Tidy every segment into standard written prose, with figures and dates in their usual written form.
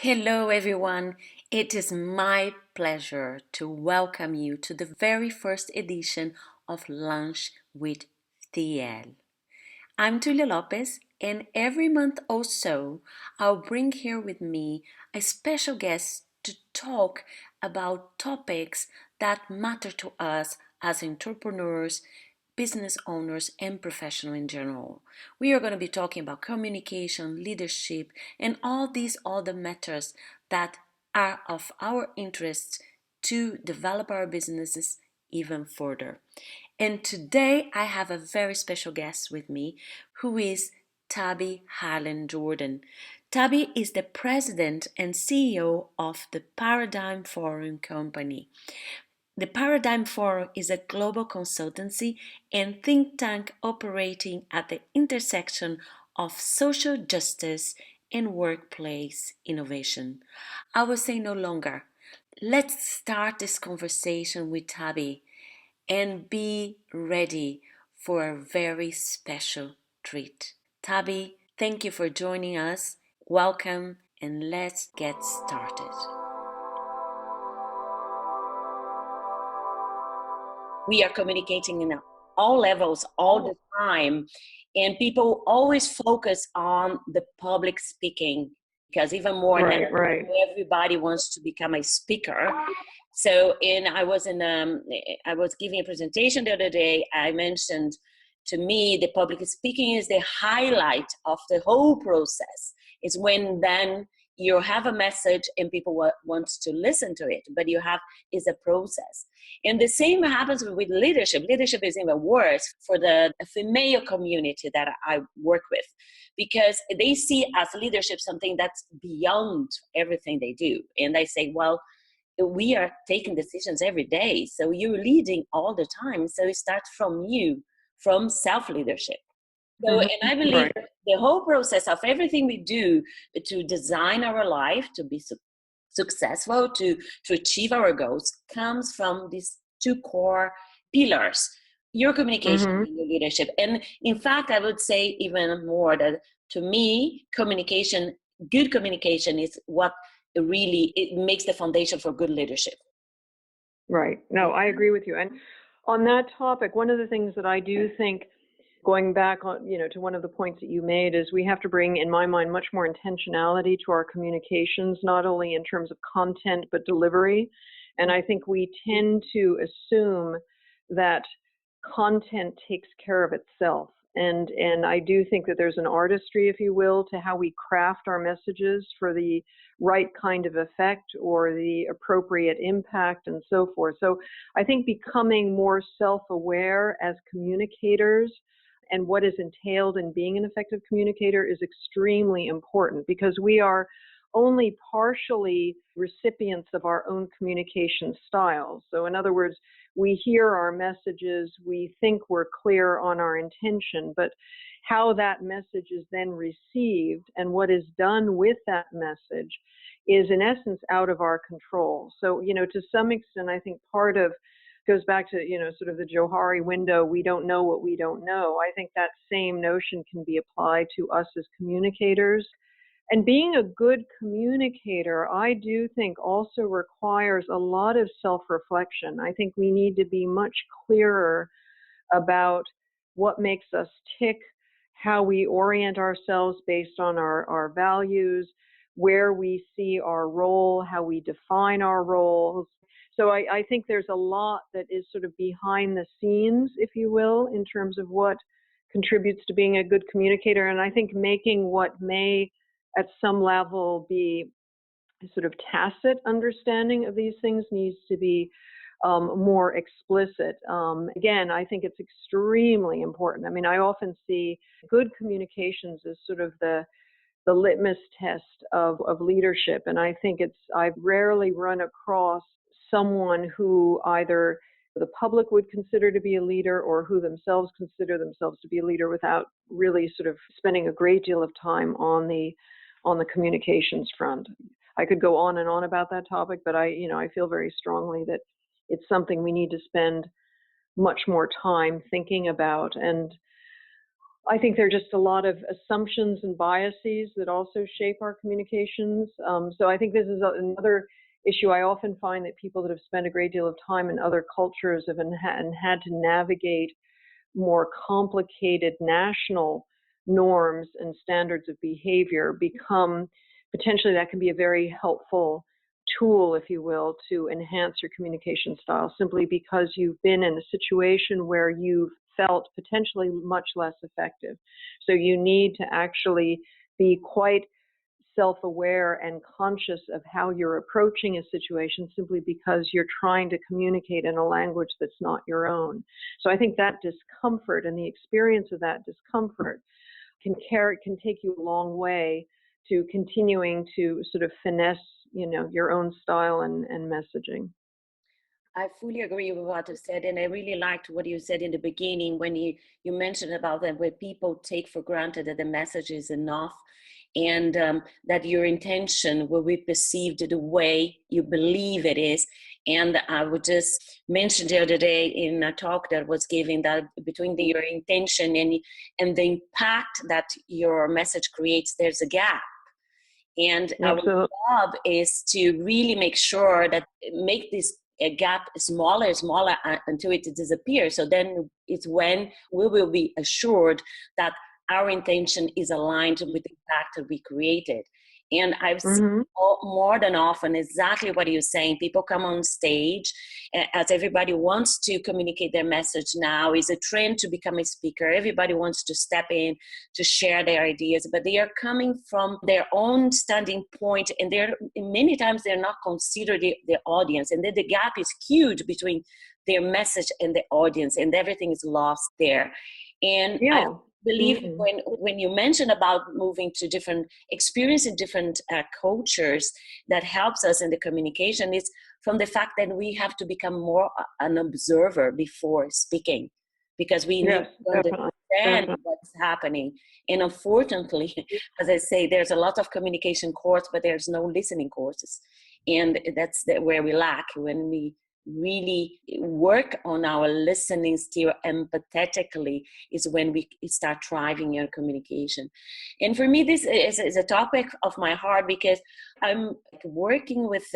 Hello, everyone. It is my pleasure to welcome you to the very first edition of Lunch with TL. I'm Tulia Lopez, and every month or so, I'll bring here with me a special guest to talk about topics that matter to us as entrepreneurs, business owners, and professionals in general. We are going to be talking about communication, leadership, and all these other matters that are of our interest to develop our businesses even further. And today I have a very special guest with me who is Tabi Hallen-Jorden. Tabi is the president and CEO of the Paradigm Forum Company. The Paradigm Forum is a global consultancy and think tank operating at the intersection of social justice and workplace innovation. I will say no longer. Let's start this conversation with Tabi and be ready for a very special treat. Tabi, thank you for joining us. Welcome, and let's get started. We are communicating in all levels all the time, and people always focus on the public speaking because even more now everybody wants to become a speaker. So I was giving a presentation the other day. I mentioned, to me, the public speaking is the highlight of the whole process. It's when then you have a message and people want to listen to it, but is a process. And the same happens with leadership. Leadership is even worse for the female community that I work with, because they see as leadership something that's beyond everything they do. And I say, well, we are taking decisions every day, so you're leading all the time. So it starts from you, from self-leadership. So, and I believe the whole process of everything we do to design our life, to be successful, to achieve our goals, comes from these two core pillars: your communication and your leadership. And in fact, I would say even more that, to me, good communication is what really it makes the foundation for good leadership. Right. No, I agree with you. And on that topic, one of the things that I do think, going back on, to one of the points that you made, is we have to bring, in my mind, much more intentionality to our communications, not only in terms of content, but delivery. And I think we tend to assume that content takes care of itself. And I do think that there's an artistry, if you will, to how we craft our messages for the right kind of effect or the appropriate impact and so forth. So I think becoming more self-aware as communicators and what is entailed in being an effective communicator is extremely important, because we are only partially recipients of our own communication styles. So in other words, we hear our messages, we think we're clear on our intention, but how that message is then received and what is done with that message is in essence out of our control. So, to some extent, I think part of goes back to, sort of the Johari window, we don't know what we don't know. I think that same notion can be applied to us as communicators. And being a good communicator, I do think also requires a lot of self-reflection. I think we need to be much clearer about what makes us tick, how we orient ourselves based on our values, where we see our role, how we define our roles. So I think there's a lot that is sort of behind the scenes, if you will, in terms of what contributes to being a good communicator. And I think making what may at some level be a sort of tacit understanding of these things needs to be more explicit. Again, I think it's extremely important. I mean, I often see good communications as sort of the litmus test of leadership. And I think I've rarely run across someone who either the public would consider to be a leader or who themselves consider themselves to be a leader without really sort of spending a great deal of time on the communications front. I could go on and on about that topic, but I feel very strongly that it's something we need to spend much more time thinking about. And I think there are just a lot of assumptions and biases that also shape our communications. So I think this is another issue. I often find that people that have spent a great deal of time in other cultures have had to navigate more complicated national norms and standards of behavior become potentially that can be a very helpful tool, if you will, to enhance your communication style simply because you've been in a situation where you've felt potentially much less effective. So you need to actually be quite self-aware and conscious of how you're approaching a situation simply because you're trying to communicate in a language that's not your own. So I think that discomfort and the experience of that discomfort can take you a long way to continuing to sort of finesse, your own style and messaging. I fully agree with what you said, and I really liked what you said in the beginning when you mentioned about that where people take for granted that the message is enough, and that your intention will be perceived the way you believe it is. And I would just mention the other day in a talk that was given that between your intention and the impact that your message creates, there's a gap. And our Absolutely. job is to really make sure that make this gap smaller until it disappears. So then it's when we will be assured that our intention is aligned with the impact that we created. And I've seen Mm-hmm. more than often exactly what you're saying. People come on stage as everybody wants to communicate their message now. Is a trend to become a speaker. Everybody wants to step in to share their ideas, but they are coming from their own standing point, and they're many times they're not considered the audience, and then the gap is huge between their message and the audience, and everything is lost there. And I Yeah. believe Mm-hmm. when you mention about moving to different experience in different cultures, that helps us in the communication is from the fact that we have to become more an observer before speaking, because we need Yes, to definitely. understand Definitely. what's happening. And unfortunately, as I say, there's a lot of communication course, but there's no listening courses, and that's where we lack. When we really work on our listening skill empathetically is when we start thriving in communication. And for me, this is a topic of my heart because I'm working with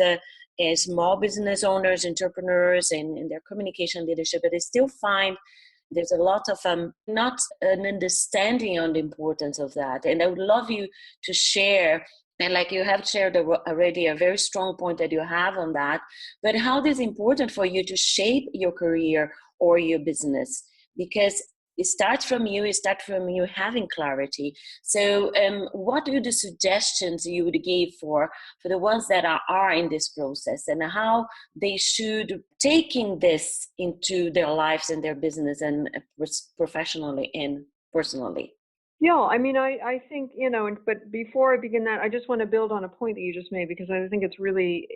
small business owners, entrepreneurs, and in their communication leadership, but I still find there's a lot of not an understanding on the importance of that. And I would love you to share, and like you have shared already a very strong point that you have on that, but how it is important for you to shape your career or your business, because it starts from you having clarity. So what are the suggestions you would give for the ones that are in this process, and how they should taking this into their lives and their business and professionally and personally? Yeah, I mean, I think, but before I begin that, I just want to build on a point that you just made because I think extremely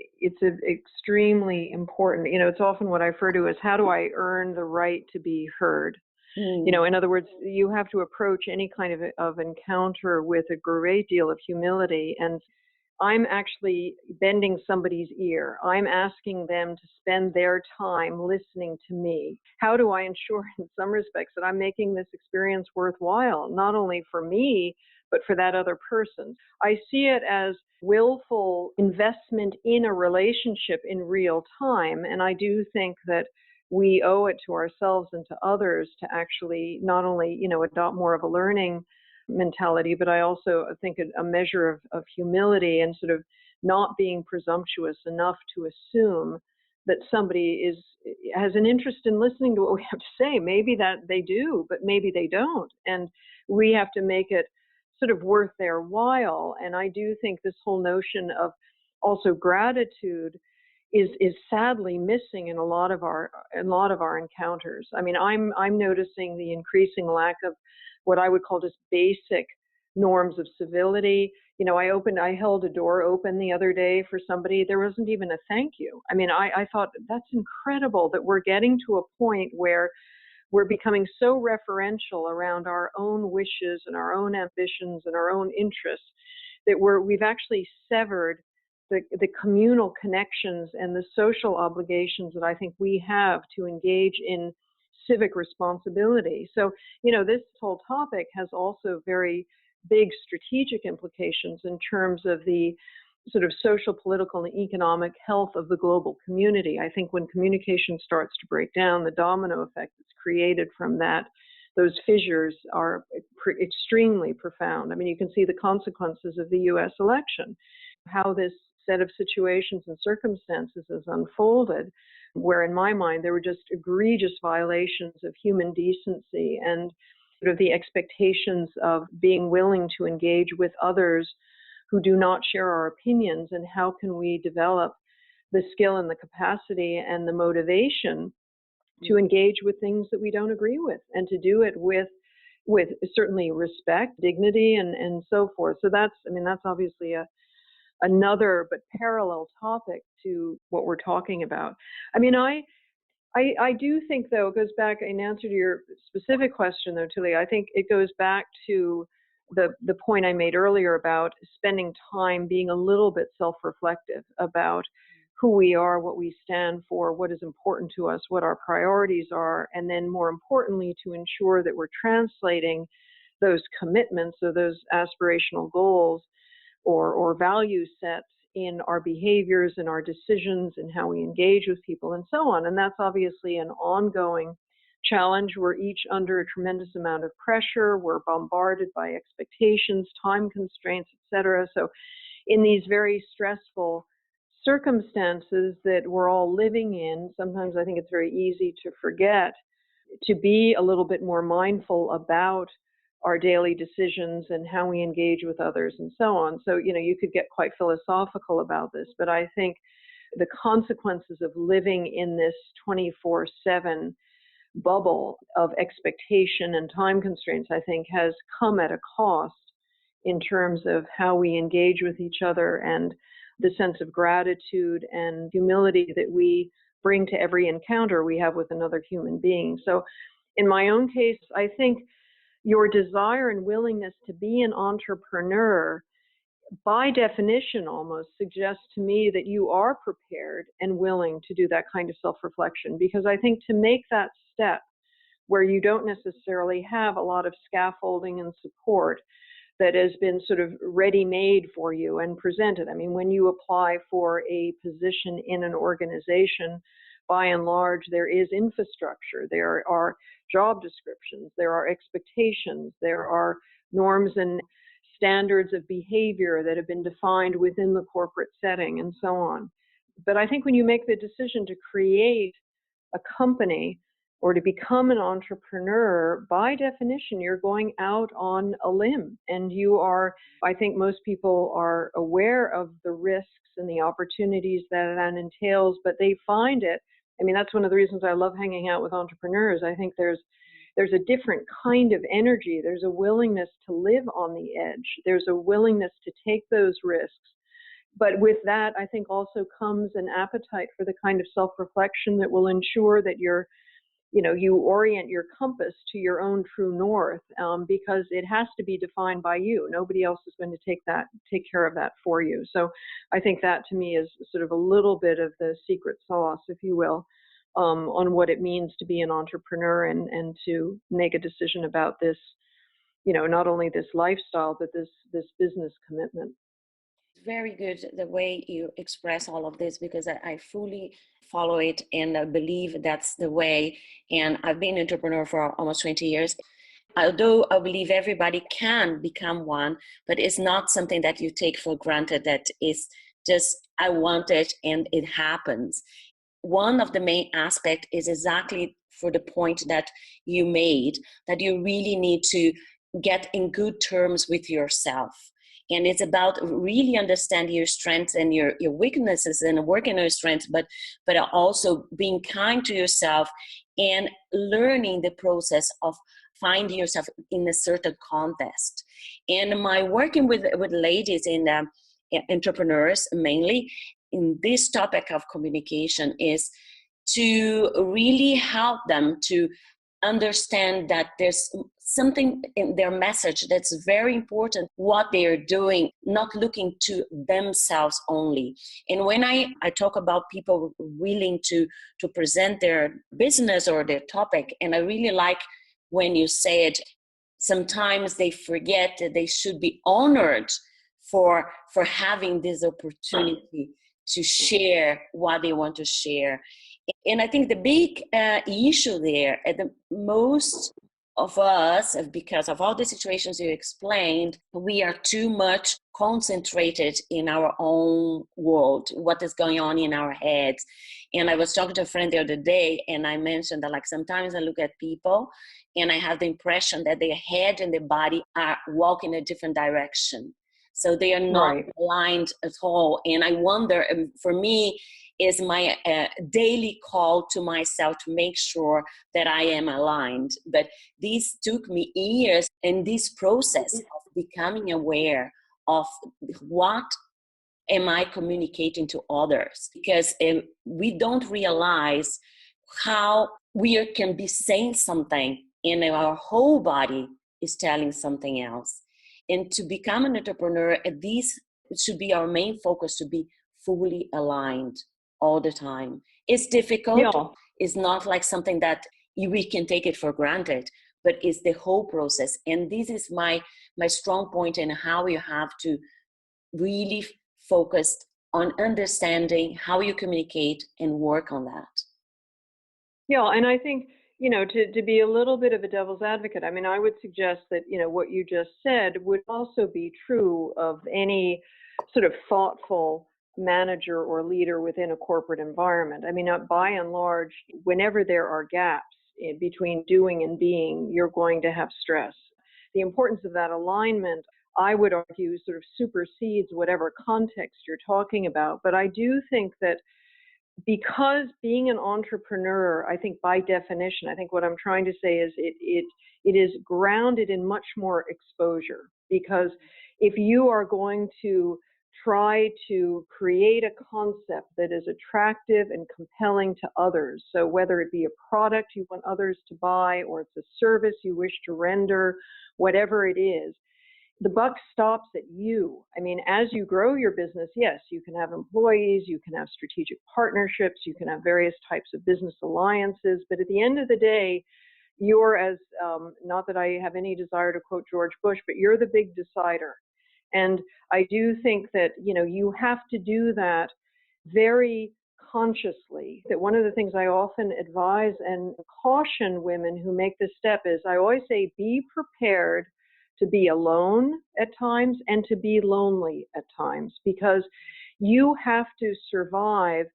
important. It's often what I refer to as how do I earn the right to be heard? Mm. In other words, you have to approach any kind of encounter with a great deal of humility. And I'm actually bending somebody's ear. I'm asking them to spend their time listening to me. How do I ensure, in some respects, that I'm making this experience worthwhile, not only for me, but for that other person? I see it as willful investment in a relationship in real time. And I do think that we owe it to ourselves and to others to actually not only, adopt more of a learning mentality, but I also think a measure of humility and sort of not being presumptuous enough to assume that somebody has an interest in listening to what we have to say. Maybe that they do, but maybe they don't. And we have to make it sort of worth their while. And I do think this whole notion of also gratitude is sadly missing in a lot of our encounters. I mean, I'm noticing the increasing lack of what I would call just basic norms of civility. I held a door open the other day for somebody. There wasn't even a thank you. I mean, I thought that's incredible that we're getting to a point where we're becoming so referential around our own wishes and our own ambitions and our own interests that we've actually severed the communal connections and the social obligations that I think we have to engage in civic responsibility. So, this whole topic has also very big strategic implications in terms of the sort of social, political, and economic health of the global community. I think when communication starts to break down, the domino effect that's created from that, those fissures are extremely profound. I mean, you can see the consequences of the US election, how this set of situations and circumstances has unfolded, where in my mind there were just egregious violations of human decency and sort of the expectations of being willing to engage with others who do not share our opinions, and how can we develop the skill and the capacity and the motivation to engage with things that we don't agree with, and to do it with certainly respect, dignity, and so forth. So that's obviously another but parallel topic to what we're talking about. I mean, I do think, though, it goes back in answer to your specific question, though, Tulia, I think it goes back to the point I made earlier about spending time being a little bit self-reflective about who we are, what we stand for, what is important to us, what our priorities are, and then more importantly, to ensure that we're translating those commitments or those aspirational goals or value sets in our behaviors and our decisions and how we engage with people and so on. And that's obviously an ongoing challenge. We're each under a tremendous amount of pressure. We're bombarded by expectations, time constraints, etc. So in these very stressful circumstances that we're all living in, sometimes I think it's very easy to forget to be a little bit more mindful about our daily decisions and how we engage with others and so on. So, you could get quite philosophical about this, but I think the consequences of living in this 24/7 bubble of expectation and time constraints, I think, has come at a cost in terms of how we engage with each other and the sense of gratitude and humility that we bring to every encounter we have with another human being. So in my own case, I think your desire and willingness to be an entrepreneur, by definition almost, suggests to me that you are prepared and willing to do that kind of self-reflection, because I think to make that step where you don't necessarily have a lot of scaffolding and support that has been sort of ready-made for you and presented. I mean, when you apply for a position in an organization, by and large, there is infrastructure, there are job descriptions, there are expectations, there are norms and standards of behavior that have been defined within the corporate setting and so on. But I think when you make the decision to create a company or to become an entrepreneur, by definition, you're going out on a limb. And I think most people are aware of the risks and the opportunities that entails, but they find it. I mean, that's one of the reasons I love hanging out with entrepreneurs. I think there's a different kind of energy. There's a willingness to live on the edge. There's a willingness to take those risks. But with that, I think also comes an appetite for the kind of self-reflection that will ensure that you orient your compass to your own true north, because it has to be defined by you. Nobody else is going to take care of that for you. So I think that to me is sort of a little bit of the secret sauce, if you will, on what it means to be an entrepreneur and to make a decision about this, not only this lifestyle, but this business commitment. Very good the way you express all of this, because I fully follow it and I believe that's the way. And I've been an entrepreneur for almost 20 years. Although I believe everybody can become one, but it's not something that you take for granted, that is just, I want it and it happens. One of the main aspects is exactly for the point that you made, that you really need to get in good terms with yourself. And it's about really understanding your strengths and your weaknesses and working on your strengths, but also being kind to yourself and learning the process of finding yourself in a certain context. And my working with ladies in entrepreneurs mainly in this topic of communication is to really help them to understand that there's something in their message that's very important, what they are doing, not looking to themselves only. And when I talk about people willing to present their business or their topic, and I really like when you say it, sometimes they forget that they should be honored for having this opportunity to share what they want to share. And I think the big issue there, at the most of us, because of all the situations you explained, we are too much concentrated in our own world, what is going on in our heads. And I was talking to a friend the other day, and I mentioned that, like, sometimes I look at people and I have the impression that their head and their body are walking a different direction. So they are not aligned at all. And I wonder, for me, is my daily call to myself to make sure that I am aligned. But this took me years, and this process of becoming aware of what am I communicating to others, because we don't realize how we can be saying something and our whole body is telling something else. And to become an entrepreneur, this should be our main focus, to be fully aligned all the time. It's difficult. Yeah. It's not like something that we can take it for granted, but it's the whole process. And this is my strong point in how you have to really focus on understanding how you communicate and work on that. Yeah, and I think, to be a little bit of a devil's advocate, I mean, I would suggest that, what you just said would also be true of any sort of thoughtful manager or leader within a corporate environment. I mean, by and large, whenever there are gaps between doing and being, you're going to have stress. The importance of that alignment, I would argue, sort of supersedes whatever context you're talking about. But I do think that because being an entrepreneur, I think by definition, I think what I'm trying to say is it is grounded in much more exposure. Because if you are going to try to create a concept that is attractive and compelling to others, so whether it be a product you want others to buy, or it's a service you wish to render, whatever it is, the buck stops at you. I mean, as you grow your business, yes, you can have employees, you can have strategic partnerships, you can have various types of business alliances, but at the end of the day, you're not that I have any desire to quote George Bush, but you're the big decider. And I do think that, you have to do that very consciously. That one of the things I often advise and caution women who make this step is, I always say, be prepared to be alone at times and to be lonely at times, because you have to survive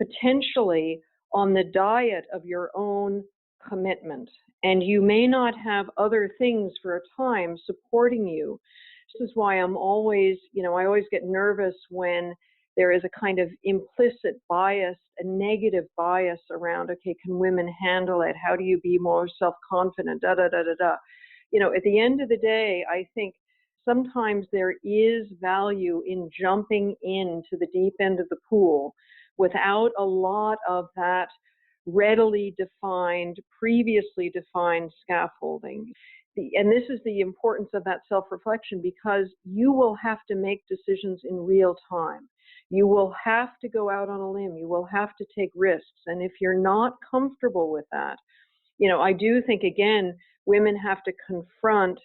potentially on the diet of your own commitment. And you may not have other things for a time supporting you. This is why I'm always, I always get nervous when there is a kind of implicit bias, a negative bias around, okay, can women handle it? How do you be more self-confident? Da, da, da, da, da. At the end of the day, I think sometimes there is value in jumping into the deep end of the pool without a lot of that readily defined, previously defined scaffolding. And this is the importance of that self-reflection, because you will have to make decisions in real time. You will have to go out on a limb. You will have to take risks. And if you're not comfortable with that, I do think, again, women have to confront,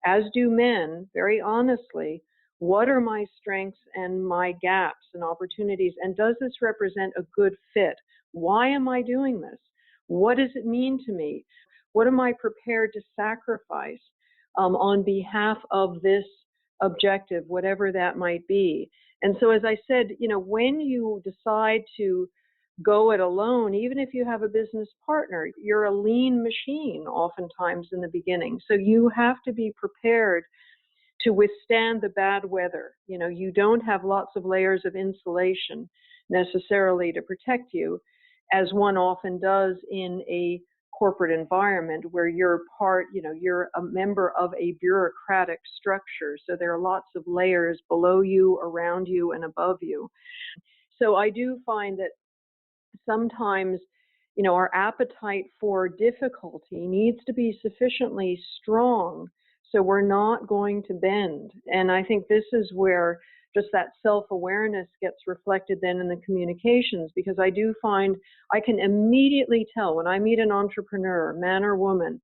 as do men, very honestly, what are my strengths and my gaps and opportunities, and does this represent a good fit? Why am I doing this? What does it mean to me? What am I prepared to sacrifice on behalf of this objective, whatever that might be? And so, as I said, when you decide to go it alone, even if you have a business partner, you're a lean machine oftentimes in the beginning. So you have to be prepared to withstand the bad weather. You don't have lots of layers of insulation necessarily to protect you, as one often does in a corporate environment where you're you're a member of a bureaucratic structure. So there are lots of layers below you, around you, and above you. So I do find that sometimes our appetite for difficulty needs to be sufficiently strong so we're not going to bend. And I think this is where just that self-awareness gets reflected then in the communications, because I do find I can immediately tell when I meet an entrepreneur, man or woman,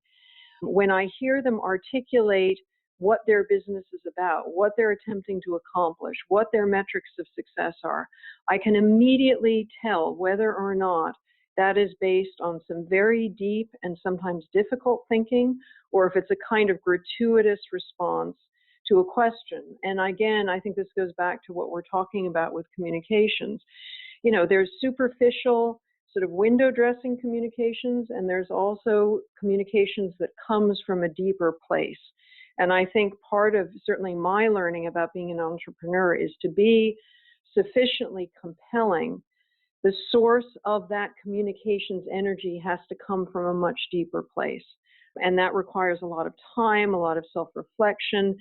when I hear them articulate what their business is about, what they're attempting to accomplish, what their metrics of success are, I can immediately tell whether or not that is based on some very deep and sometimes difficult thinking, or if it's a kind of gratuitous response to a question. And again, I think this goes back to what we're talking about with communications. There's superficial sort of window dressing communications, and there's also communications that comes from a deeper place. And I think part of certainly my learning about being an entrepreneur is to be sufficiently compelling. The source of that communications energy has to come from a much deeper place. And that requires a lot of time, a lot of self-reflection,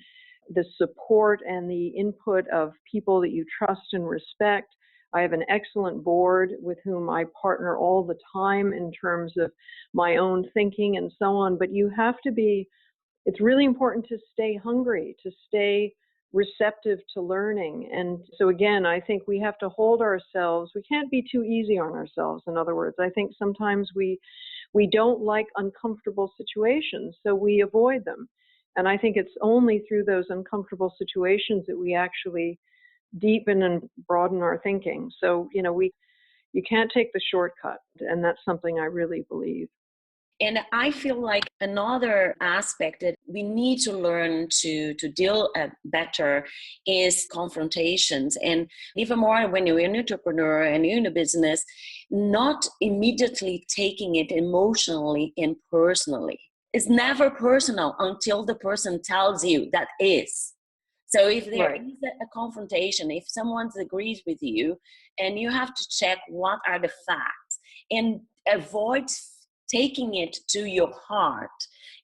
the support and the input of people that you trust and respect. I have an excellent board with whom I partner all the time in terms of my own thinking and so on. But it's really important to stay hungry, to stay receptive to learning. And so again, I think we have to hold ourselves. We can't be too easy on ourselves. In other words, I think sometimes we don't like uncomfortable situations, so we avoid them. And I think it's only through those uncomfortable situations that we actually deepen and broaden our thinking. So, you can't take the shortcut. And that's something I really believe. And I feel like another aspect that we need to learn to deal better is confrontations. And even more when you're an entrepreneur and you're in a business, not immediately taking it emotionally and personally. It's never personal until the person tells you that is. So if there is a confrontation, if someone agrees with you, and you have to check what are the facts and avoid taking it to your heart.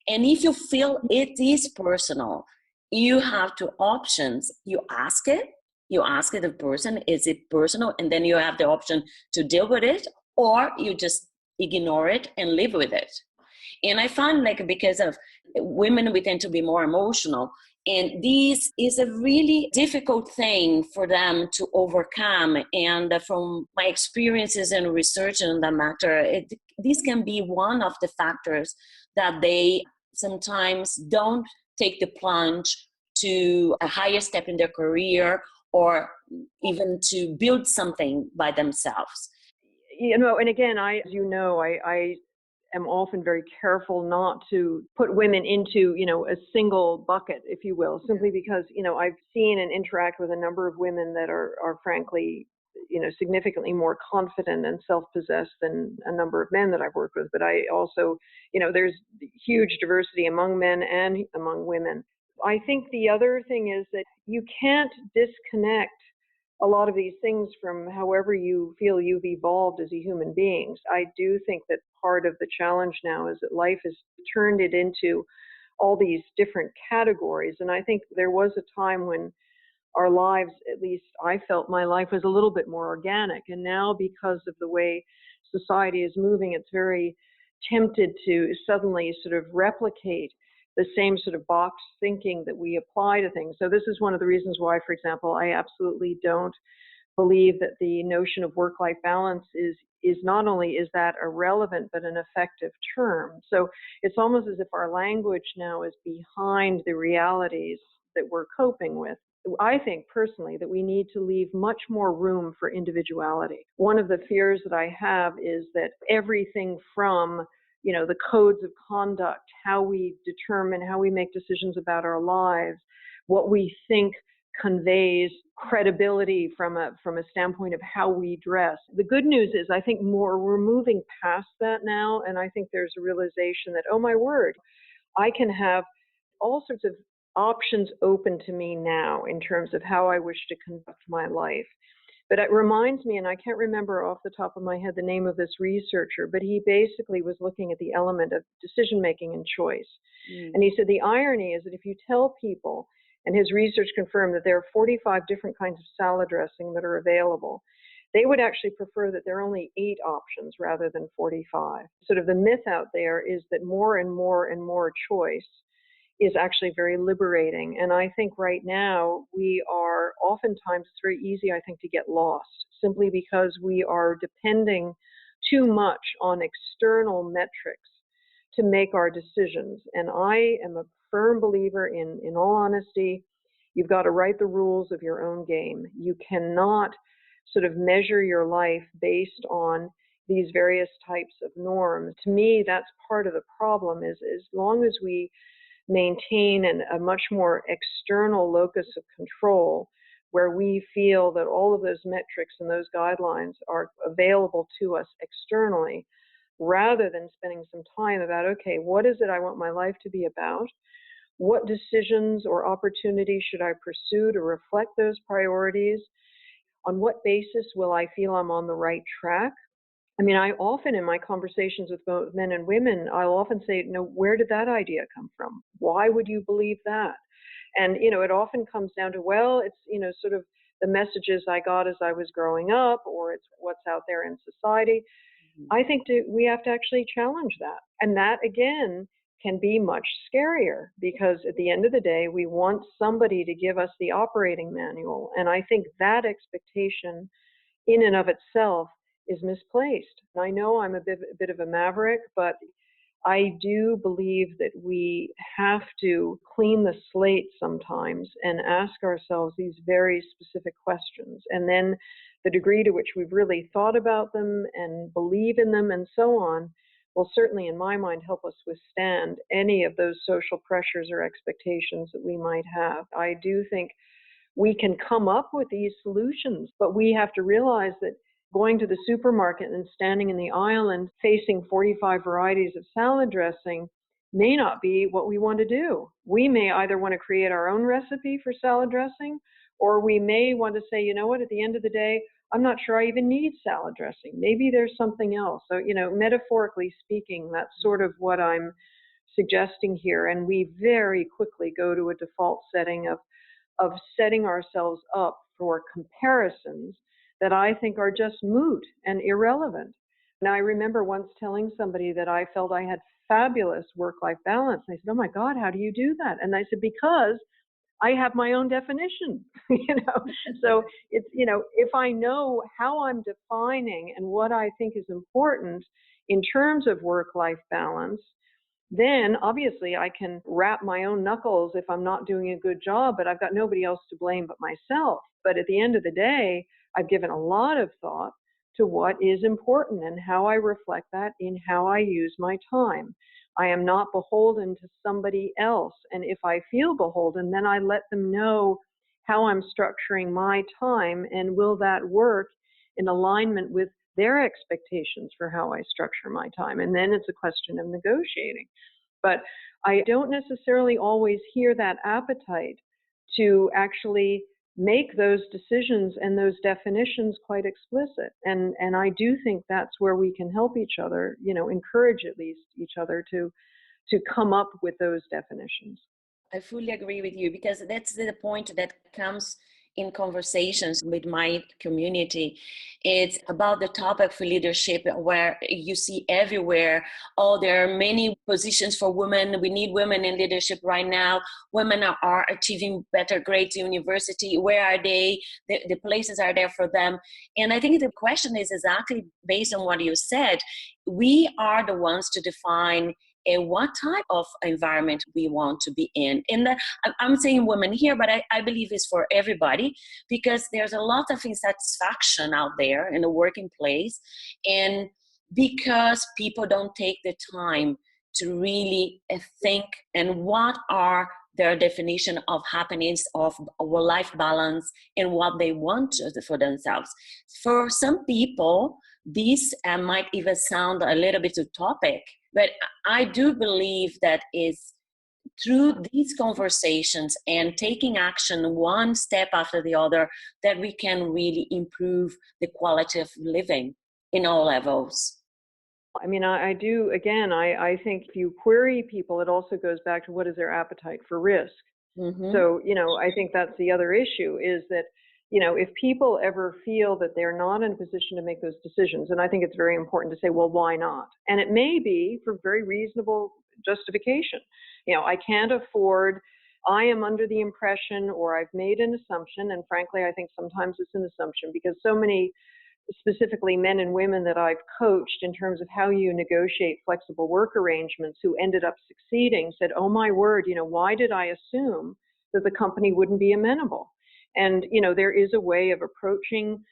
And if you feel it is personal, you have two options. You ask it the person, is it personal? And then you have the option to deal with it, or you just ignore it and live with it. And I find because of women, we tend to be more emotional. And this is a really difficult thing for them to overcome. And from my experiences and research on the matter, this can be one of the factors that they sometimes don't take the plunge to a higher step in their career, or even to build something by themselves. And again, I am often very careful not to put women into, a single bucket, if you will, simply because, I've seen and interact with a number of women that are frankly, significantly more confident and self-possessed than a number of men that I've worked with. But I also, there's huge diversity among men and among women. I think the other thing is that you can't disconnect a lot of these things from however you feel you've evolved as a human being. I do think that part of the challenge now is that life has turned it into all these different categories. And I think there was a time when our lives, at least I felt my life was a little bit more organic. And now, because of the way society is moving, it's very tempted to suddenly sort of replicate the same sort of box thinking that we apply to things. So this is one of the reasons why, for example, I absolutely don't believe that the notion of work-life balance is not only is that irrelevant, but an effective term. So it's almost as if our language now is behind the realities that we're coping with. I think personally that we need to leave much more room for individuality. One of the fears that I have is that everything from the codes of conduct, how we determine, how we make decisions about our lives, what we think conveys credibility from a standpoint of how we dress. The good news is I think we're moving past that now, and I think there's a realization that, oh my word, I can have all sorts of options open to me now in terms of how I wish to conduct my life. But it reminds me, and I can't remember off the top of my head the name of this researcher, but he basically was looking at the element of decision-making and choice. And he said the irony is that if you tell people, and his research confirmed that there are 45 different kinds of salad dressing that are available, They would actually prefer that there are only 8 options rather than 45. Sort of the myth out there is that more and more and more choice is actually very liberating. And I think right now we are oftentimes, it's very easy, I think, to get lost simply because we are depending too much on external metrics to make our decisions. And I am a firm believer in all honesty, you've got to write the rules of your own game. You cannot sort of measure your life based on these various types of norms. To me, that's part of the problem is as long as we maintain a much more external locus of control where we feel that all of those metrics and those guidelines are available to us externally, rather than spending some time about, okay, what is it I want my life to be about? What decisions or opportunities should I pursue to reflect those priorities? On what basis will I feel I'm on the right track? I mean, I often in my conversations with both men and women, I'll often say, where did that idea come from? Why would you believe that? And, it often comes down to, well, it's, sort of the messages I got as I was growing up, or it's what's out there in society. I think we have to actually challenge that. And that, again, can be much scarier because at the end of the day, we want somebody to give us the operating manual. And I think that expectation in and of itself is misplaced. I know I'm a bit of a maverick, but I do believe that we have to clean the slate sometimes and ask ourselves these very specific questions. And then the degree to which we've really thought about them and believe in them and so on will certainly, in my mind, help us withstand any of those social pressures or expectations that we might have. I do think we can come up with these solutions, but we have to realize that going to the supermarket and standing in the aisle and facing 45 varieties of salad dressing may not be what we want to do. We may either want to create our own recipe for salad dressing, or we may want to say, at the end of the day, I'm not sure I even need salad dressing. Maybe there's something else. So, metaphorically speaking, that's sort of what I'm suggesting here. And we very quickly go to a default setting of setting ourselves up for comparisons that I think are just moot and irrelevant. And I remember once telling somebody that I felt I had fabulous work-life balance. And they said, "Oh my God, how do you do that?" And I said, "Because I have my own definition." So it's, if I know how I'm defining and what I think is important in terms of work-life balance, then obviously I can wrap my own knuckles if I'm not doing a good job, but I've got nobody else to blame but myself. But at the end of the day, I've given a lot of thought to what is important and how I reflect that in how I use my time. I am not beholden to somebody else. And if I feel beholden, then I let them know how I'm structuring my time and will that work in alignment with their expectations for how I structure my time. And then it's a question of negotiating. But I don't necessarily always hear that appetite to actually make those decisions and those definitions quite explicit. And I do think that's where we can help each other, encourage at least each other to come up with those definitions. I fully agree with you because that's the point that comes in conversations with my community. It's about the topic for leadership where you see everywhere, oh, there are many positions for women. We need women in leadership right now. Women are achieving better grades in university. Where are they? The places are there for them. And I think the question is exactly based on what you said. We are the ones to define what type of environment we want to be in. And I'm saying women here, but I believe it's for everybody because there's a lot of insatisfaction out there in the working place. And because people don't take the time to really think and what are their definition of happiness, of life balance, and what they want for themselves. For some people, this might even sound a little bit utopic, but I do believe that is through these conversations and taking action one step after the other that we can really improve the quality of living in all levels. I mean, I do, again, I think if you query people, it also goes back to what is their appetite for risk. Mm-hmm. So, I think that's the other issue is that if people ever feel that they're not in a position to make those decisions, and I think it's very important to say, well, why not? And it may be for very reasonable justification. I can't afford, I am under the impression, or I've made an assumption, and frankly, I think sometimes it's an assumption because so many, specifically men and women that I've coached in terms of how you negotiate flexible work arrangements who ended up succeeding said, oh my word, why did I assume that the company wouldn't be amenable? And, there is a way of approaching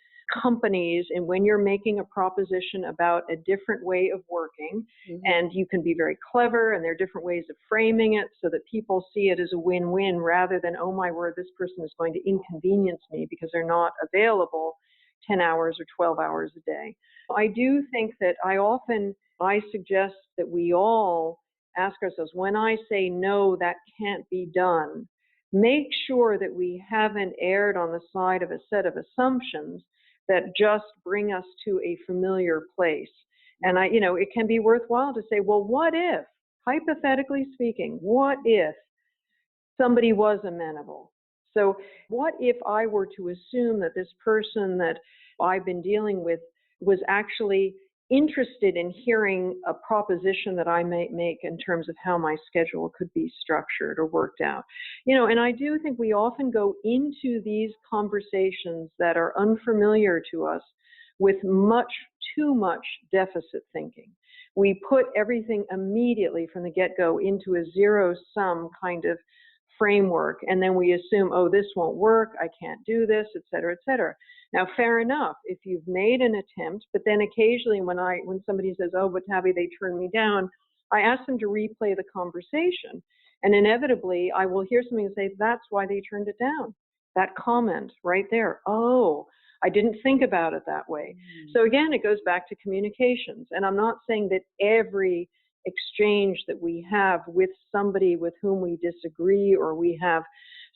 companies, and when you're making a proposition about a different way of working, and you can be very clever, and there are different ways of framing it so that people see it as a win-win rather than, oh my word, this person is going to inconvenience me because they're not available 10 hours or 12 hours a day. I do think that I suggest that we all ask ourselves, when I say no, that can't be done, make sure that we haven't erred on the side of a set of assumptions that just bring us to a familiar place. And it can be worthwhile to say, well, what if, hypothetically speaking, what if somebody was amenable? So what if I were to assume that this person that I've been dealing with was actually interested in hearing a proposition that I might make in terms of how my schedule could be structured or worked out? And I do think we often go into these conversations that are unfamiliar to us with too much deficit thinking. We put everything immediately from the get-go into a zero-sum kind of framework, and then we assume, oh, this won't work, I can't do this, et cetera, et cetera. Now, fair enough, if you've made an attempt, but then occasionally when somebody says, oh, but Tabi, they turned me down, I ask them to replay the conversation, and inevitably I will hear something and say, that's why they turned it down. That comment right there, oh, I didn't think about it that way. So again, it goes back to communications, and I'm not saying that every exchange that we have with somebody with whom we disagree or we have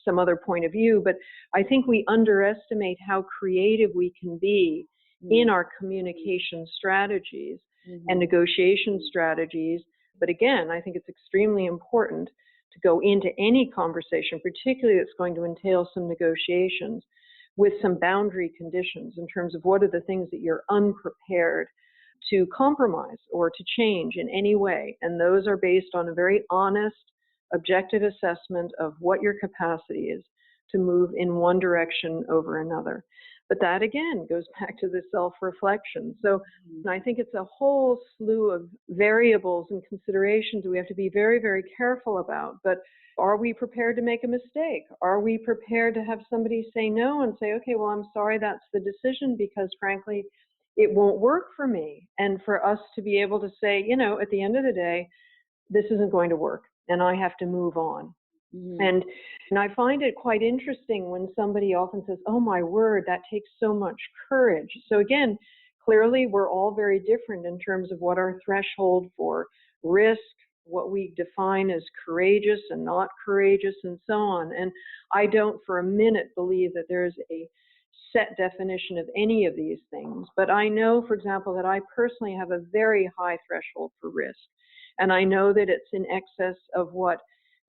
some other point of view, but I think we underestimate how creative we can be in our communication strategies and negotiation strategies. But again, I think it's extremely important to go into any conversation, particularly that's going to entail some negotiations, with some boundary conditions in terms of what are the things that you're unprepared to compromise or to change in any way. And those are based on a very honest, objective assessment of what your capacity is to move in one direction over another. But that, again, goes back to the self-reflection. So I think it's a whole slew of variables and considerations we have to be very, very careful about. But are we prepared to make a mistake? Are we prepared to have somebody say no and say, okay, well, I'm sorry, that's the decision because, frankly, it won't work for me? And for us to be able to say, at the end of the day, this isn't going to work and I have to move on. And I find it quite interesting when somebody often says, oh my word, that takes so much courage. So again, clearly we're all very different in terms of what our threshold for risk, what we define as courageous and not courageous, and so on. And I don't for a minute believe that there's a set definition of any of these things. But I know, for example, that I personally have a very high threshold for risk. And I know that it's in excess of what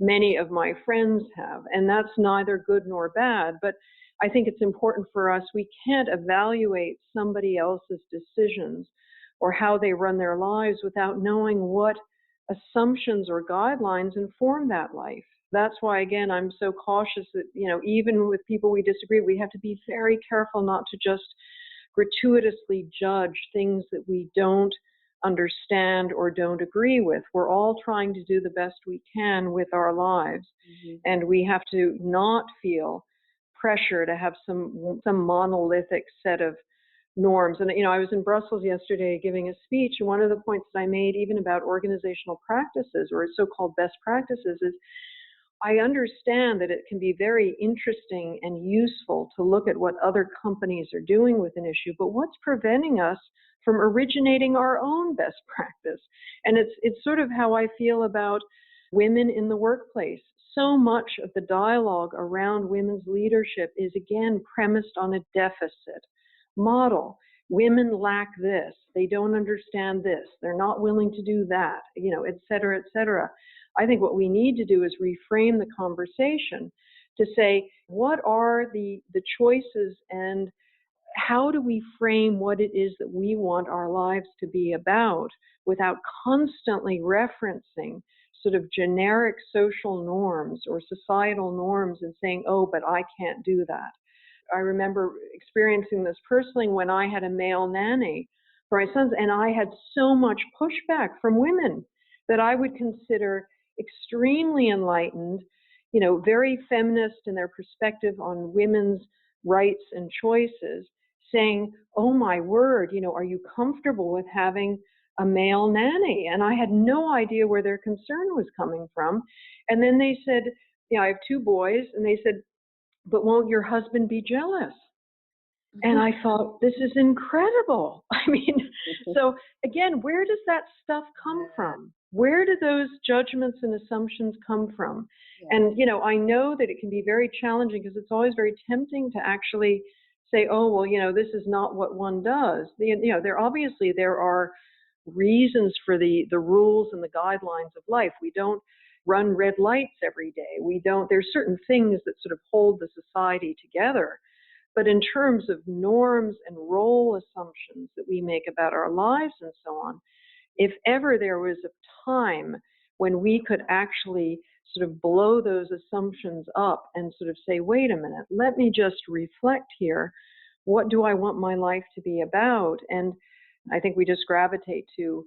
many of my friends have. And that's neither good nor bad. But I think it's important for us. We can't evaluate somebody else's decisions or how they run their lives without knowing what assumptions or guidelines inform that life. That's why, again, I'm so cautious that, even with people we disagree, we have to be very careful not to just gratuitously judge things that we don't understand or don't agree with. We're all trying to do the best we can with our lives. And we have to not feel pressure to have some monolithic set of norms. And, I was in Brussels yesterday giving a speech, and one of the points that I made, even about organizational practices or so-called best practices, is I understand that it can be very interesting and useful to look at what other companies are doing with an issue, but what's preventing us from originating our own best practice? And it's sort of how I feel about women in the workplace. So much of the dialogue around women's leadership is, again, premised on a deficit model. Women lack this, they don't understand this, they're not willing to do that, et cetera, et cetera. I think what we need to do is reframe the conversation to say, what are the choices and how do we frame what it is that we want our lives to be about without constantly referencing sort of generic social norms or societal norms and saying, oh, but I can't do that. I remember experiencing this personally when I had a male nanny for my sons, and I had so much pushback from women that I would consider extremely enlightened, very feminist in their perspective on women's rights and choices, saying, oh my word, are you comfortable with having a male nanny? And I had no idea where their concern was coming from. And then they said, I have two boys, and they said, but won't your husband be jealous? And I thought, this is incredible. I mean, so again, where does that stuff come from? Where do those judgments and assumptions come from? Yeah. And, I know that it can be very challenging because it's always very tempting to actually say, oh, well, this is not what one does. There are reasons for the rules and the guidelines of life. We don't run red lights every day. There's certain things that sort of hold the society together. But in terms of norms and role assumptions that we make about our lives and so on, if ever there was a time when we could actually sort of blow those assumptions up and sort of say, wait a minute, let me just reflect here. What do I want my life to be about? And I think we just gravitate to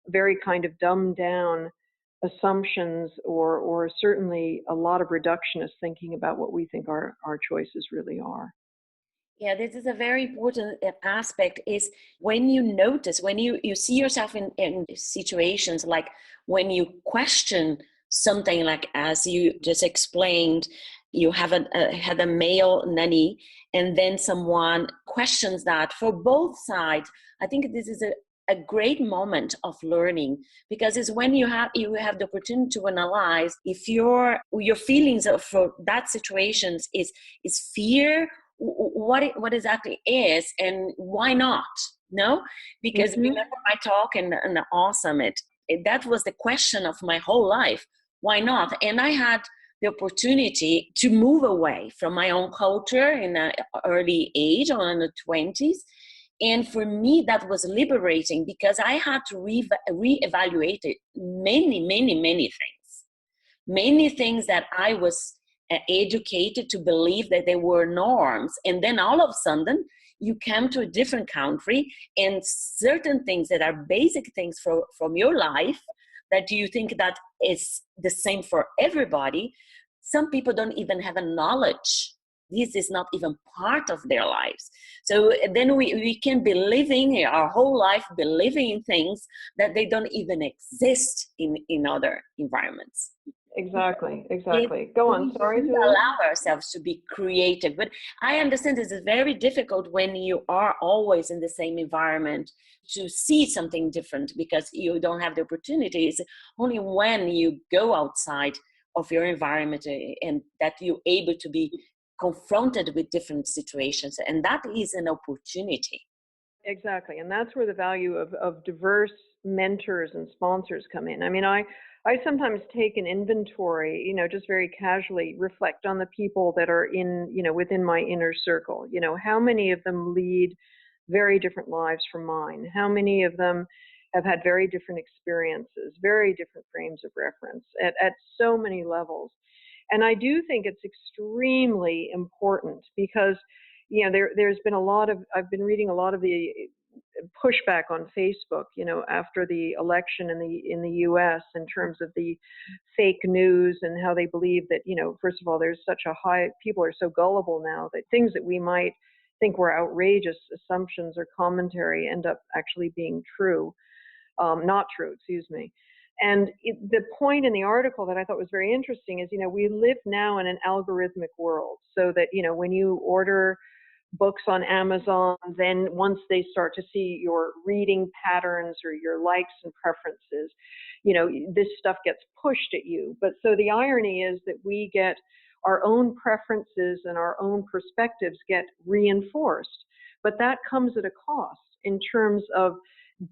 very kind of dumbed down assumptions or certainly a lot of reductionist thinking about what we think our choices really are. Yeah, this is a very important aspect is when you notice, when you see yourself in situations like when you question something like as you just explained, you haven't had a male nanny and then someone questions that for both sides. I think this is a great moment of learning because it's when you have the opportunity to analyze if your feelings for that situations is fear, what exactly is and why not. No, because remember my talk and awesome that was the question of my whole life, why not? And I had the opportunity to move away from my own culture in an early age or in the 20s. And for me, that was liberating because I had to reevaluate many things. Many things that I was educated to believe that they were norms. And then all of a sudden, you come to a different country and certain things that are basic things from your life that you think that is the same for everybody. Some people don't even have a knowledge. This is not even part of their lives. So then we can be living our whole life, believing in things that they don't even exist in other environments. Exactly. Go on. Sorry, We Julia. allow ourselves to be creative, but I understand this is very difficult when you are always in the same environment to see something different because you don't have the opportunities. Only when you go outside of your environment and that you're able to be confronted with different situations, and that is an opportunity. Exactly. And that's where the value of diverse mentors and sponsors come in. I mean, I sometimes take an inventory, just very casually reflect on the people that are within my inner circle. How many of them lead very different lives from mine? How many of them have had very different experiences, very different frames of reference at so many levels? And I do think it's extremely important because there's been I've been reading a lot of the pushback on Facebook, after the election in the US in terms of the fake news and how they believe that, first of all, there's such a high, people are so gullible now that things that we might think were outrageous assumptions or commentary end up actually being true, not true, excuse me. And the point in the article that I thought was very interesting is, we live now in an algorithmic world so that, when you order books on Amazon, then once they start to see your reading patterns or your likes and preferences, this stuff gets pushed at you. But so the irony is that we get our own preferences and our own perspectives get reinforced. But that comes at a cost in terms of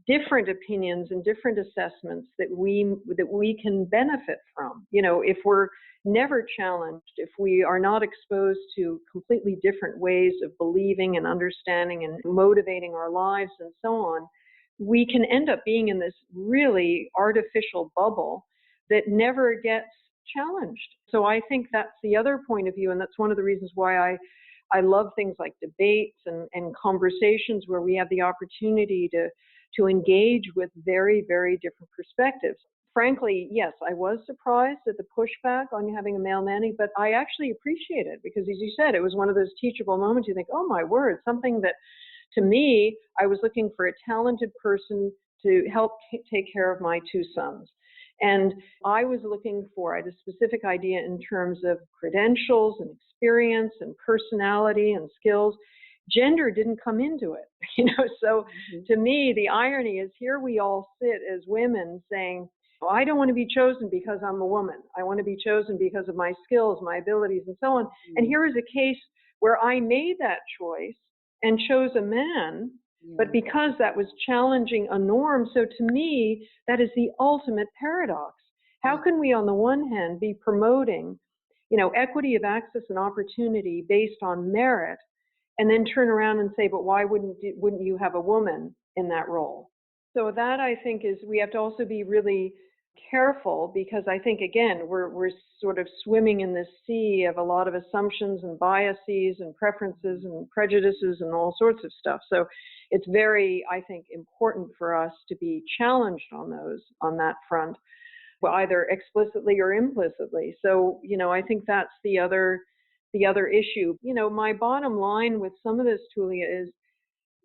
different opinions and different assessments that we can benefit from. If we're never challenged, if we are not exposed to completely different ways of believing and understanding and motivating our lives and so on, we can end up being in this really artificial bubble that never gets challenged. So I think that's the other point of view, and that's one of the reasons why I love things like debates and conversations where we have the opportunity to engage with very, very different perspectives. Frankly, yes, I was surprised at the pushback on having a male nanny, but I actually appreciate it because, as you said, it was one of those teachable moments. You think, oh my word, something that, to me, I was looking for a talented person to help take care of my two sons. And I was looking for, I had a specific idea in terms of credentials and experience and personality and skills. Gender didn't come into it, so to me, the irony is here we all sit as women saying, well, I don't want to be chosen because I'm a woman. I want to be chosen because of my skills, my abilities, and so on. And here is a case where I made that choice and chose a man, but because that was challenging a norm. So to me, that is the ultimate paradox. How can we, on the one hand, be promoting, equity of access and opportunity based on merit, and then turn around and say, but why wouldn't you have a woman in that role? So that, I think, is we have to also be really careful, because I think, again, we're sort of swimming in this sea of a lot of assumptions and biases and preferences and prejudices and all sorts of stuff. So it's very, I think, important for us to be challenged on that front, either explicitly or implicitly. So, I think that's the other issue. My bottom line with some of this, Tulia, is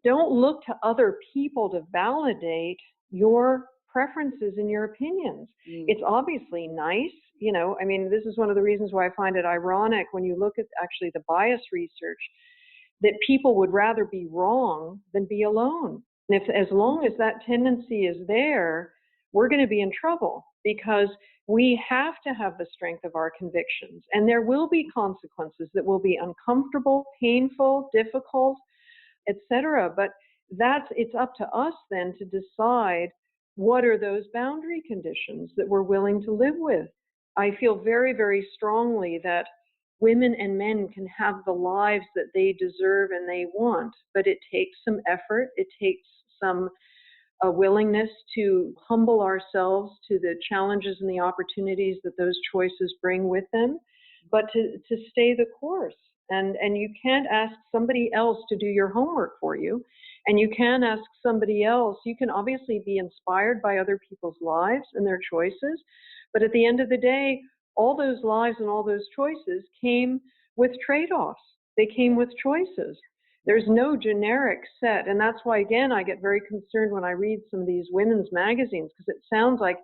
don't look to other people to validate your preferences and your opinions. It's obviously nice, this is one of the reasons why I find it ironic when you look at actually the bias research, that people would rather be wrong than be alone. And as long as that tendency is there, we're going to be in trouble, because we have to have the strength of our convictions, and there will be consequences that will be uncomfortable, painful, difficult, etc. But it's up to us then to decide what are those boundary conditions that we're willing to live with. I feel very, very strongly that women and men can have the lives that they deserve and they want, but it takes some effort. It takes some a willingness to humble ourselves to the challenges and the opportunities that those choices bring with them, but to stay the course. And you can't ask somebody else to do your homework for you, and you can ask somebody else. You can obviously be inspired by other people's lives and their choices, but at the end of the day, all those lives and all those choices came with trade-offs. They came with choices. There's no generic set, and that's why, again, I get very concerned when I read some of these women's magazines, because it sounds like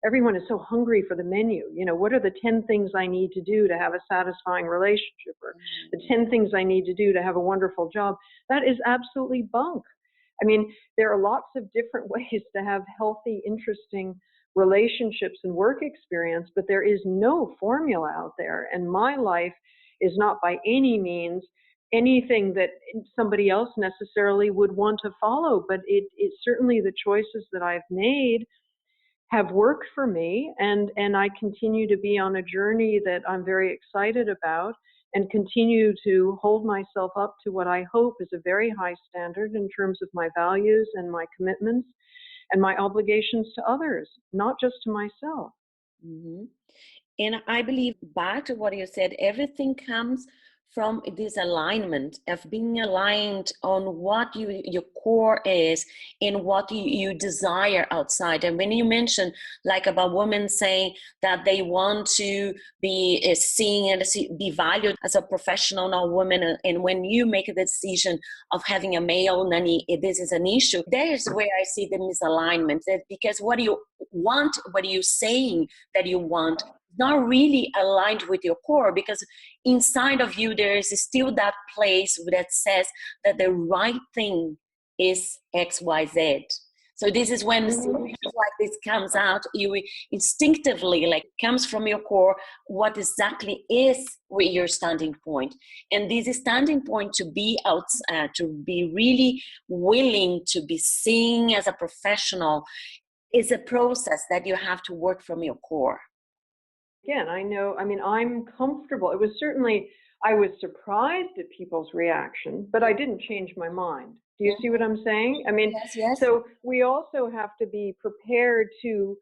everyone is so hungry for the menu. What are the 10 things I need to do to have a satisfying relationship, or the 10 things I need to do to have a wonderful job? That is absolutely bunk. There are lots of different ways to have healthy, interesting relationships and work experience, but there is no formula out there. And my life is not by any means anything that somebody else necessarily would want to follow, but it's certainly the choices that I've made have worked for me, and I continue to be on a journey that I'm very excited about, and continue to hold myself up to what I hope is a very high standard in terms of my values and my commitments and my obligations to others, not just to myself. Mm-hmm. And I believe, back to what you said, everything comes from this alignment of being aligned on what your core is and what you desire outside. And when you mentioned like about women saying that they want to be seen and be valued as a professional, not woman, and when you make the decision of having a male nanny, this is an issue, there is where I see the misalignment, because what you want, what you're saying that you want, not really aligned with your core, because inside of you there is still that place that says that the right thing is XYZ. So this is when like this comes out, you instinctively, like, comes from your core, what exactly is with your standing point. And this standing point to be out, to be really willing to be seen as a professional is a process that you have to work from your core. Again, I know, I mean, I'm comfortable. It was certainly, I was surprised at people's reaction, but I didn't change my mind. Do you see what I'm saying? I mean, Yes, yes. so we also have to be prepared to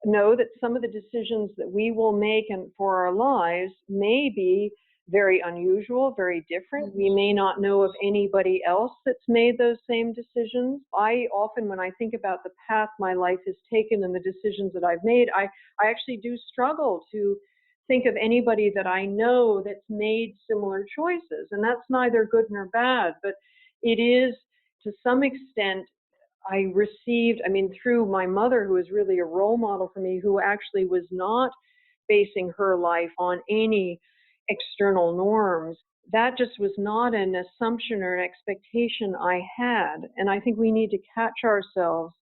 know that some of the decisions that we will make and for our lives may be very unusual, very different. We may not know of anybody else that's made those same decisions. I often, when I think about the path my life has taken and the decisions that I've made, I actually do struggle to think of anybody that I know that's made similar choices. And that's neither good nor bad, but it is to some extent. I received, I mean, through my mother, who is really a role model for me, who actually was not basing her life on any external norms. That just was not an assumption or an expectation I had. And I think we need to catch ourselves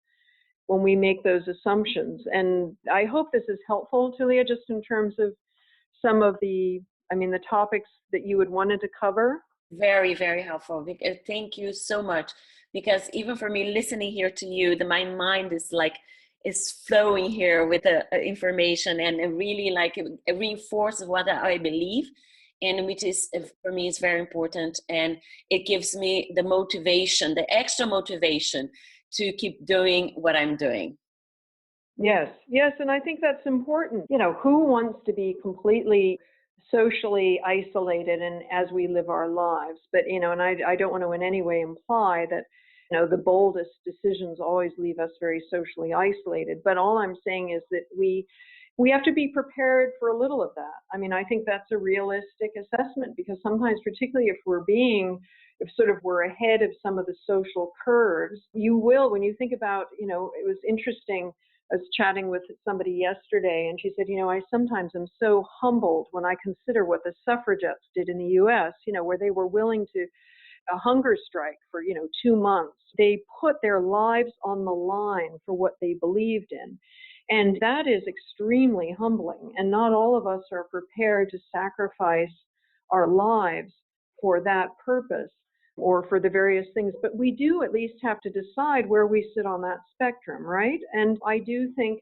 when we make those assumptions. And I hope this is helpful, Tulia, just in terms of some of the, I mean, the topics that you had wanted to cover. Very, very helpful. Thank you so much. Because even for me, listening here to you, my mind is like is flowing here with the information, and it really like it reinforces what I believe, and which is for me is very important, and it gives me the motivation, the extra motivation to keep doing what I'm doing. Yes, yes, and I think that's important. You know, who wants to be completely socially isolated and as we live our lives? But, you know, and I don't want to in any way imply that, you know, the boldest decisions always leave us very socially isolated. But all I'm saying is that we have to be prepared for a little of that. I mean, I think that's a realistic assessment because sometimes, particularly if sort of we're ahead of some of the social curves, you will, when you think about, you know, it was interesting. I was chatting with somebody yesterday, and she said, you know, I sometimes am so humbled when I consider what the suffragettes did in the U.S., you know, where they were willing to a hunger strike for, you know, 2 months. They put their lives on the line for what they believed in. And that is extremely humbling. And not all of us are prepared to sacrifice our lives for that purpose or for the various things, but we do at least have to decide where we sit on that spectrum, right? And I do think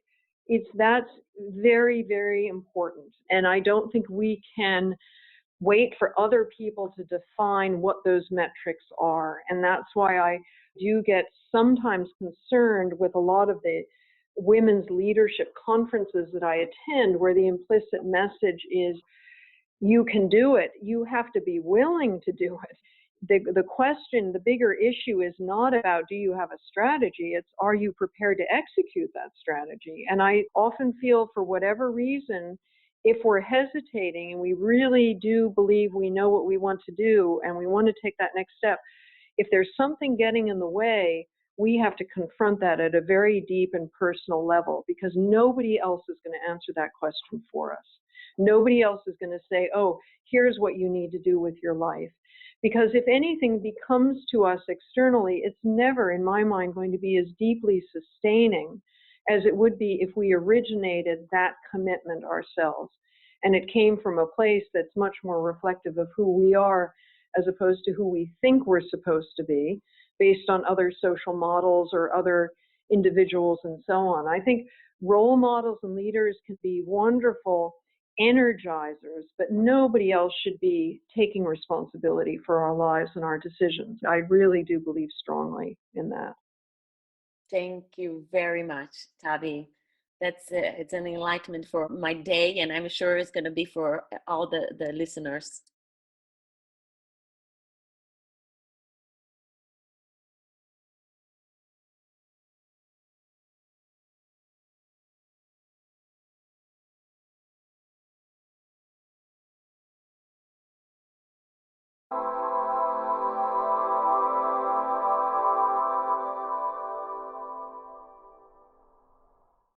that's very, very important. And I don't think we can wait for other people to define what those metrics are. And that's why I do get sometimes concerned with a lot of the women's leadership conferences that I attend, where the implicit message is, you can do it. You have to be willing to do it. The question, the bigger issue is not about do you have a strategy, it's are you prepared to execute that strategy? And I often feel for whatever reason, if we're hesitating and we really do believe we know what we want to do and we want to take that next step, if there's something getting in the way, we have to confront that at a very deep and personal level because nobody else is going to answer that question for us. Nobody else is going to say, oh, here's what you need to do with your life. Because if anything becomes to us externally, it's never, in my mind, going to be as deeply sustaining as it would be if we originated that commitment ourselves. And it came from a place that's much more reflective of who we are as opposed to who we think we're supposed to be based on other social models or other individuals and so on. I think role models and leaders can be wonderful energizers, but nobody else should be taking responsibility for our lives and our decisions. I really do believe strongly in that. Thank you very much, Tabi. It's an enlightenment for my day, and I'm sure it's going to be for all the listeners.